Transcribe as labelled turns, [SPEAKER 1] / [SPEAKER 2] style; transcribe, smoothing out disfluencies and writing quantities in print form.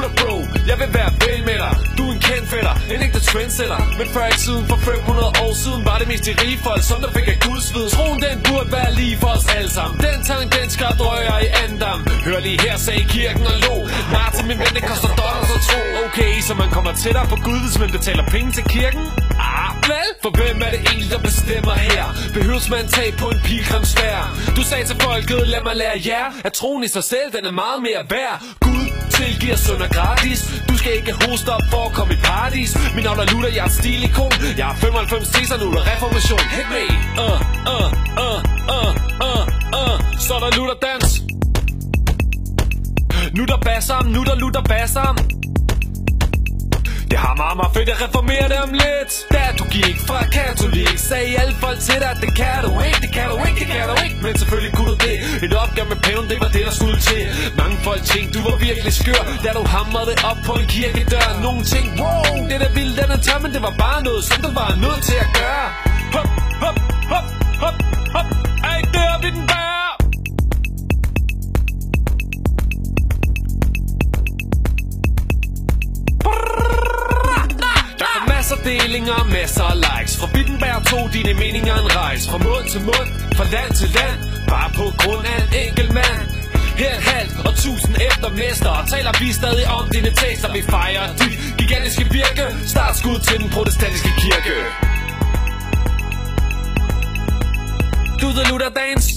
[SPEAKER 1] Luther bro, jeg vil være ven med dig. Du er en kendt fætter, en ægte trendsetter. Men før i tiden, for 500 år siden, var det mest de rige folk, som der fik af Guds ved. Troen den burde være lige for os alle sammen. Den tank, den skal drøjer i andam. Hør lige her, sagde kirken og lå. Martin, min ven, det koster dollars og tro. Okay, så man kommer tættere på Gud, hvis man betaler penge til kirken? Vel? For hvem er det egentlig, der bestemmer her? Behøves man tage på en pilgrimsfærd? Du sagde til folket, lad mig lære jer, at troen i sig selv, den er meget mere værd. Gud tilgiver synder gratis. Du skal ikke hoste op for at komme i paradis. Min navn er Luther, jeg er et stilikon. Jeg har 95 teser, nu er der reformation. Hit me! Så er der Luther dans. Nu der basser, nu der Luther basser. Det har meget fedt at reformere det om lidt. Da du gik fra katolik, sagde alle folk til dig, det kan du ikke, det kan du ikke, det kan du ikke. Men selvfølgelig kunne du det. Et opgør med paven, det var det der skulle til. Mange folk tænkte, du var virkelig skør, da du hamrede det op på en kirkedør. Nogle tænkte, wow, det der vildt, den er tør, men det var bare noget, som du var nødt til at gøre. Hop, hop, hop, hop, hop. Ej, der vi den bærer. Masser delinger, masser af likes. Fra Wittenberg tog dine meninger en rejse. Fra mund til mund, fra land til land. Bare på grund af en enkelt mand. Her et halvt og 1000 efter mester. Taler vi stadig om dine tekster. Vi fejrer dit gigantiske virke. Startskud til den protestantiske kirke. Do the Luther dance.